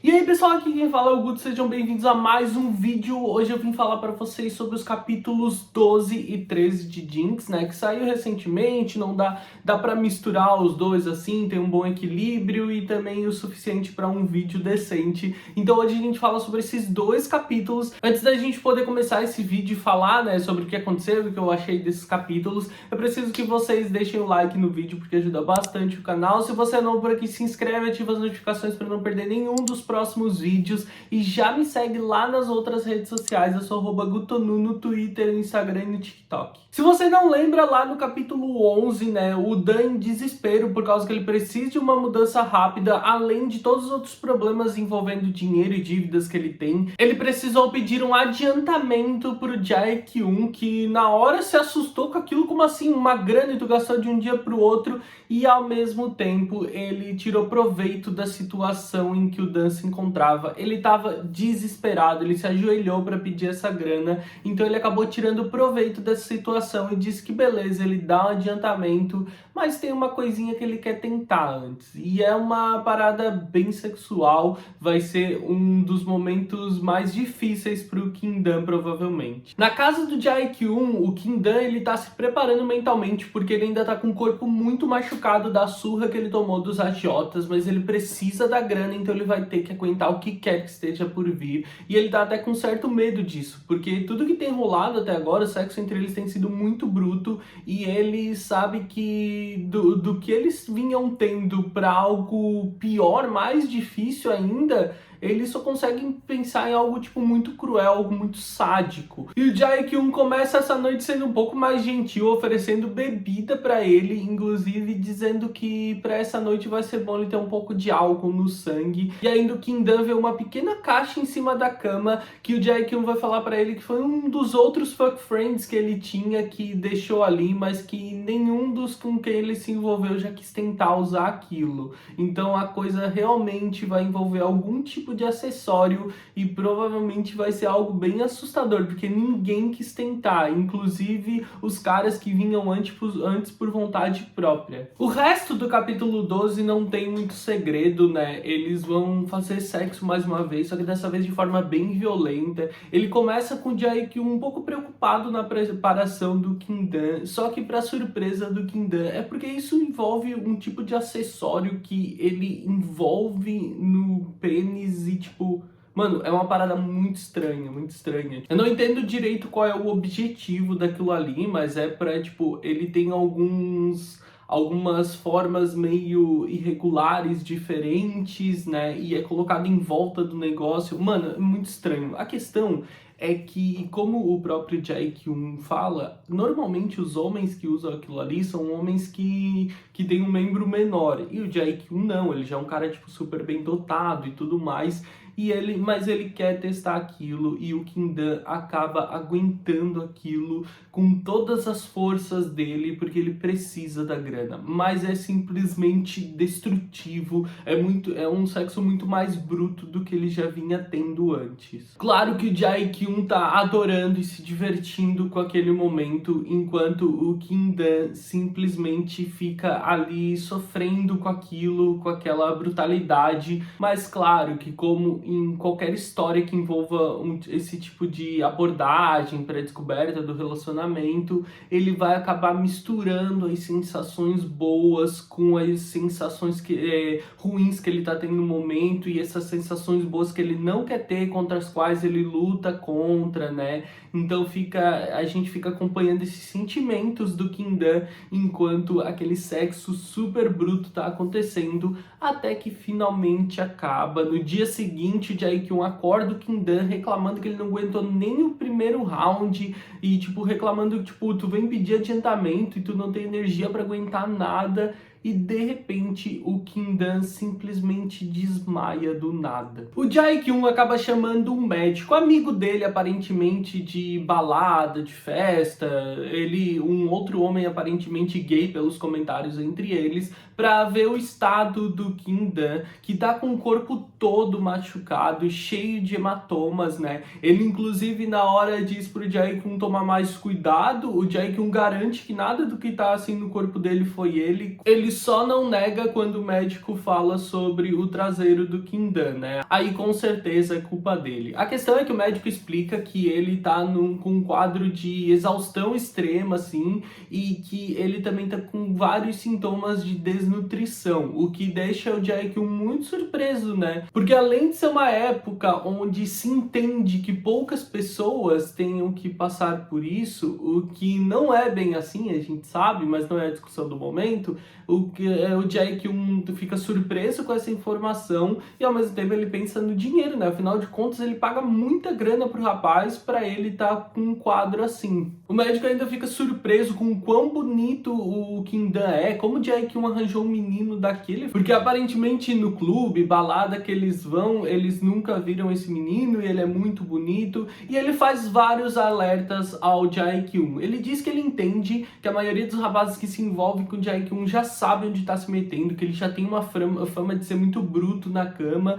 E aí pessoal, aqui quem fala é o Guto, sejam bem-vindos a mais um vídeo. Hoje eu vim falar para vocês sobre os capítulos 12 e 13 de Jinx, né, que saiu recentemente, não dá para misturar os dois assim, tem um bom equilíbrio e também o suficiente para um vídeo decente. Então hoje a gente fala sobre esses dois capítulos. Antes da gente poder começar esse vídeo e falar, né, sobre o que aconteceu, o que eu achei desses capítulos, eu preciso que vocês deixem o like no vídeo porque ajuda bastante o canal. Se você é novo por aqui, se inscreve, ativa as notificações para não perder nenhum dos próximos vídeos e já me segue lá nas outras redes sociais. Eu sou @gutonu no Twitter, no Instagram e no TikTok. Se você não lembra, lá no capítulo 11, né, o Dan em desespero por causa que ele precisa de uma mudança rápida, além de todos os outros problemas envolvendo dinheiro e dívidas que ele tem, ele precisou pedir um adiantamento pro Jae-kyun, que na hora se assustou com aquilo, como assim, uma grana e tu gastou de um dia pro outro, e ao mesmo tempo ele tirou proveito da situação em que o Dan se encontrava. Ele estava desesperado, ele se ajoelhou para pedir essa grana, então ele acabou tirando proveito dessa situação e disse que beleza, ele dá um adiantamento, mas tem uma coisinha que ele quer tentar antes. E é uma parada bem sexual, vai ser um dos momentos mais difíceis pro Kim-dan, provavelmente. Na casa do Jae-kyun, o Kim-dan, ele tá se preparando mentalmente, porque ele ainda tá com o corpo muito machucado da surra que ele tomou dos agiotas, mas ele precisa da grana, então ele vai ter que aguentar o que quer que esteja por vir. E ele tá até com certo medo disso, porque tudo que tem rolado até agora, o sexo entre eles tem sido muito bruto, e ele sabe que do que eles vinham tendo pra algo pior, mais difícil ainda, eles só conseguem pensar em algo tipo muito cruel, algo muito sádico. E o Jae-kyun começa essa noite sendo um pouco mais gentil, oferecendo bebida pra ele, inclusive dizendo que pra essa noite vai ser bom ele ter um pouco de álcool no sangue. E ainda o Kim-dan vê uma pequena caixa em cima da cama que o Jae-kyun vai falar pra ele que foi um dos outros fuck friends que ele tinha que deixou ali, mas que nenhum dos com quem ele se envolveu já quis tentar usar aquilo. Então a coisa realmente vai envolver algum tipo de acessório e provavelmente vai ser algo bem assustador, porque ninguém quis tentar, inclusive os caras que vinham antes por vontade própria. O resto do capítulo 12 não tem muito segredo, né? Eles vão fazer sexo mais uma vez, só que dessa vez de forma bem violenta. Ele começa com o Jae-kyun um pouco preocupado na preparação do Kim-dan, só que pra surpresa do Kim-dan, é porque isso envolve um tipo de acessório que ele envolve no pênis e tipo... Mano, é uma parada muito estranha, muito estranha. Eu não entendo direito qual é o objetivo daquilo ali, mas é pra, tipo, ele tem algumas formas meio irregulares, diferentes, né? E é colocado em volta do negócio. Mano, é muito estranho. A questão é que, como o próprio Jae-kyun fala, normalmente os homens que usam aquilo ali são homens que têm um membro menor. E o Jae-kyun não, ele já é um cara, tipo, super bem dotado e tudo mais. Mas ele quer testar aquilo e o Kim-dan acaba aguentando aquilo com todas as forças dele porque ele precisa da grana. Mas é simplesmente destrutivo, é um sexo muito mais bruto do que ele já vinha tendo antes. Claro que o Jae-kyun tá adorando e se divertindo com aquele momento, enquanto o Kim-dan simplesmente fica ali sofrendo com aquilo, com aquela brutalidade. Mas claro que, como em qualquer história que envolva esse tipo de abordagem para a descoberta do relacionamento, ele vai acabar misturando as sensações boas com as sensações ruins que ele tá tendo no momento, e essas sensações boas que ele não quer ter, contra as quais ele luta contra, né? Então a gente fica acompanhando esses sentimentos do Kim-dan enquanto aquele sexo super bruto tá acontecendo, até que finalmente acaba. No dia seguinte, o Jae-kyun acorda o Kim-dan reclamando que ele não aguentou nem o primeiro round e, tipo, reclamando, tipo, tu vem pedir adiantamento e tu não tem energia pra aguentar nada. E de repente o Kim-dan simplesmente desmaia do nada. O Jae-kyun acaba chamando um médico, amigo dele aparentemente de balada, de festa, um outro homem aparentemente gay pelos comentários entre eles, pra ver o estado do Kim-dan, que tá com o corpo todo machucado, cheio de hematomas, né? Ele inclusive na hora diz pro Jae-kyun tomar mais cuidado, o Jae-kyun garante que nada do que tá assim no corpo dele foi ele só não nega quando o médico fala sobre o traseiro do Kindan, né? Aí com certeza é culpa dele. A questão é que o médico explica que ele tá com um quadro de exaustão extrema, assim, e que ele também tá com vários sintomas de desnutrição, o que deixa o Jae-kyun muito surpreso, né? Porque além de ser uma época onde se entende que poucas pessoas tenham que passar por isso, o que não é bem assim, a gente sabe, mas não é a discussão do momento, o Jae-kyun fica surpreso com essa informação e ao mesmo tempo ele pensa no dinheiro, né? Afinal de contas ele paga muita grana pro rapaz pra ele tá com um quadro assim. O médico ainda fica surpreso com o quão bonito o Kindan é, como o Jae-kyun arranjou um menino daquele, porque aparentemente no clube, balada que eles vão, eles nunca viram esse menino e ele é muito bonito, e ele faz vários alertas ao Jae-kyun. Ele diz que ele entende que a maioria dos rapazes que se envolvem com o Jae-kyun já sabe onde tá se metendo, que ele já tem uma fama de ser muito bruto na cama,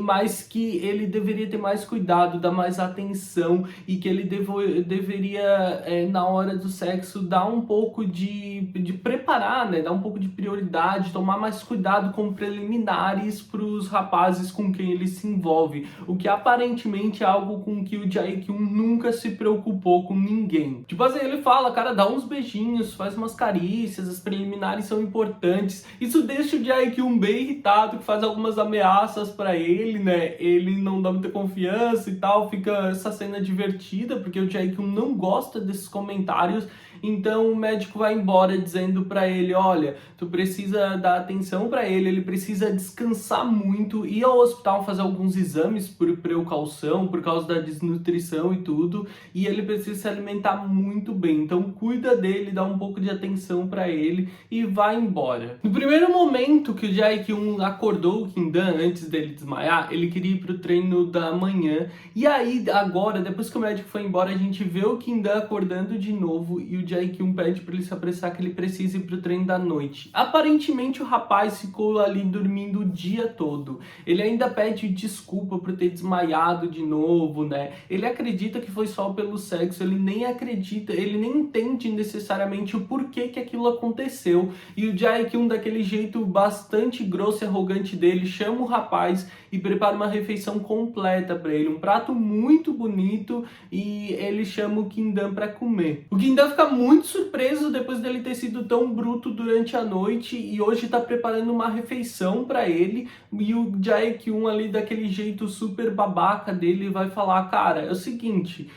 mas que ele deveria ter mais cuidado, dar mais atenção, e que ele deveria, na hora do sexo, dar um pouco de preparar, né? Dar um pouco de prioridade, tomar mais cuidado com preliminares pros rapazes com quem ele se envolve, o que aparentemente é algo com que o Jae-kyun nunca se preocupou com ninguém. Tipo assim, ele fala, cara, dá uns beijinhos, faz umas carícias, as preliminares são importantes. Isso deixa o Jae-kyun bem irritado, que faz algumas ameaças pra ele, né? Ele não dá muita confiança e tal, fica essa cena divertida, porque o Jae-kyun não gosta desses comentários. Então o médico vai embora dizendo pra ele, olha, tu precisa dar atenção pra ele precisa descansar muito, ir ao hospital fazer alguns exames por precaução, por causa da desnutrição e tudo, e ele precisa se alimentar muito bem. Então cuida dele, dá um pouco de atenção pra ele e vai embora. No primeiro momento que o Jae-kyun acordou o Kindan, antes dele desmaiar, ele queria ir pro treino da manhã, e aí agora, depois que o médico foi embora, a gente vê o Kindan acordando de novo e o Jae-kyun pede pra ele se apressar, que ele precisa ir pro treino da noite. Aparentemente o rapaz ficou ali dormindo o dia todo. Ele ainda pede desculpa por ter desmaiado de novo, né? Ele acredita que foi só pelo sexo, ele nem acredita, ele nem entende necessariamente o porquê que aquilo aconteceu. E o Jae-kyun, daquele jeito bastante grosso e arrogante dele, chama o rapaz e prepara uma refeição completa pra ele, um prato muito bonito, e ele chama o Kindan pra comer. O Kindan fica muito surpreso depois dele ter sido tão bruto durante a noite e hoje tá preparando uma refeição pra ele, e o Jae-kyun ali daquele jeito super babaca dele vai falar, cara, é o seguinte,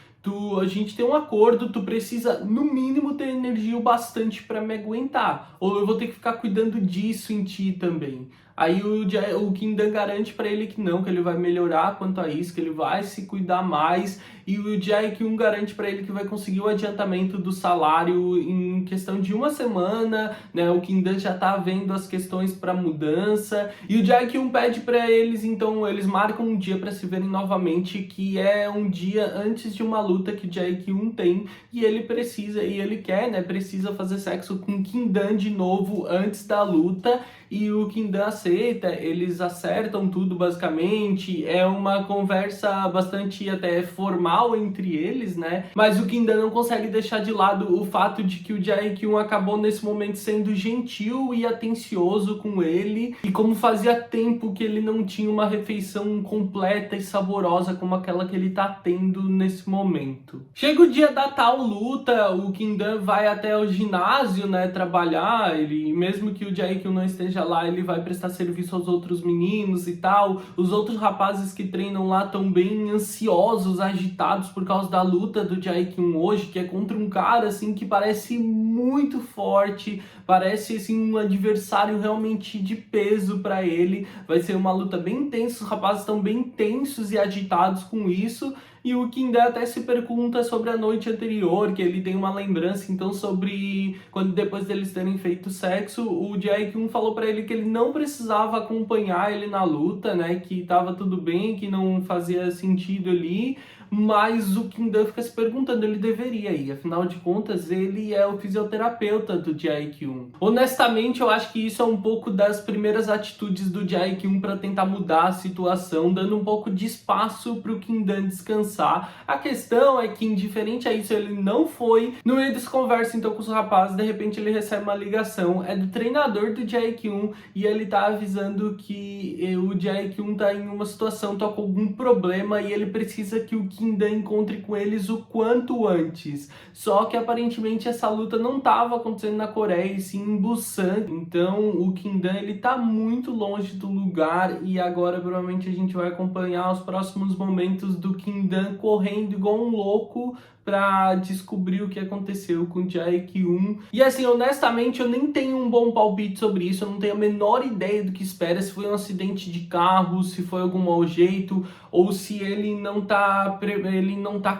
a gente tem um acordo, tu precisa no mínimo ter energia o bastante pra me aguentar, ou eu vou ter que ficar cuidando disso em ti também. Aí o Kindan garante pra ele que não, que ele vai melhorar quanto a isso, que ele vai se cuidar mais, e o Jae-kyun garante pra ele que vai conseguir o adiantamento do salário em questão de uma semana, né? O Kindan já tá vendo as questões pra mudança, e o Jae-kyun pede pra eles, então eles marcam um dia pra se verem novamente, que é um dia antes de uma luta que o Jae-kyun tem, e ele quer, né? Precisa fazer sexo com o Kindan de novo antes da luta, e o Kindan aceita, eles acertam tudo basicamente, é uma conversa bastante até formal entre eles, né? Mas o Kindan não consegue deixar de lado o fato de que o Jae-kyun acabou nesse momento sendo gentil e atencioso com ele, e como fazia tempo que ele não tinha uma refeição completa e saborosa como aquela que ele tá tendo nesse momento. Chega o dia da tal luta, o Kindan vai até o ginásio, né, trabalhar, ele, mesmo que o Jae-kyun não esteja lá, ele vai prestar serviço aos outros meninos e tal. Os outros rapazes que treinam lá estão bem ansiosos, agitados por causa da luta do Jae-kyun hoje, que é contra um cara assim que parece muito forte, parece assim um adversário realmente de peso pra ele. Vai ser uma luta bem intensa, os rapazes estão bem tensos e agitados com isso. E o Kindan até se pergunta sobre a noite anterior, que ele tem uma lembrança, então, sobre quando depois deles terem feito sexo, o Jae-kyun falou pra ele que ele não precisava acompanhar ele na luta, né, que tava tudo bem, que não fazia sentido ali, mas o Kindan fica se perguntando, ele deveria ir, afinal de contas, ele é o fisioterapeuta terapeuta do Jae-kyun. Honestamente, eu acho que isso é um pouco das primeiras atitudes do Jae-kyun para tentar mudar a situação, dando um pouco de espaço para o Kim-dan descansar. A questão é que, indiferente a isso, ele não foi. No meio dessa conversa, então, com os rapazes, de repente ele recebe uma ligação, é do treinador do Jae-kyun, e ele tá avisando que o Jae-kyun tá em uma situação, tá com algum problema, e ele precisa que o Kim-dan encontre com eles o quanto antes. Só que aparentemente essa luta não tava acontecendo na Coreia, e sim em Busan. Então o Kim-dan, ele tá muito longe do lugar, e agora provavelmente a gente vai acompanhar os próximos momentos do Kim-dan correndo igual um louco pra descobrir o que aconteceu com o Jae-kyun. E assim, honestamente, eu nem tenho um bom palpite sobre isso, eu não tenho a menor ideia do que espera, se foi um acidente de carro, se foi algum mau jeito, ou se ele não tá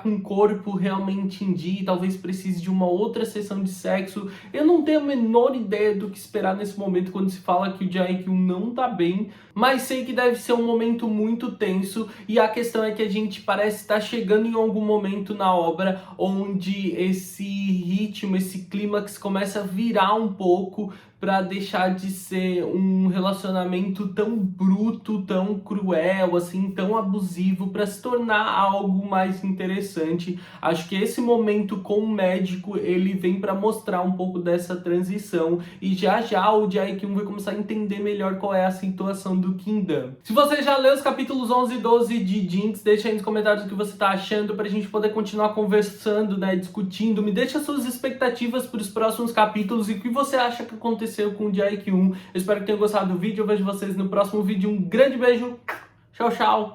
com o corpo realmente em dia, talvez precise de uma outra sessão de sexo. Eu não tenho a menor ideia do que esperar nesse momento quando se fala que o Jae-kyun não tá bem, mas sei que deve ser um momento muito tenso, e a questão é que a gente parece estar chegando em algum momento na obra onde esse ritmo, esse clímax começa a virar um pouco para deixar de ser um relacionamento tão bruto, tão cruel, assim, tão abusivo, para se tornar algo mais interessante. Acho que esse momento com o médico, ele vem para mostrar um pouco dessa transição, e já já o Jae-kyun vai começar a entender melhor qual é a situação do Kim-dan. Se você já leu os capítulos 11 e 12 de Jinx, deixa aí nos comentários o que você tá achando, pra gente poder continuar conversando, né, discutindo. Me deixa suas expectativas para os próximos capítulos e o que você acha que aconteceu com o Jae-kyun. Eu espero que tenham gostado do vídeo. Eu vejo vocês no próximo vídeo. Um grande beijo. Tchau, tchau.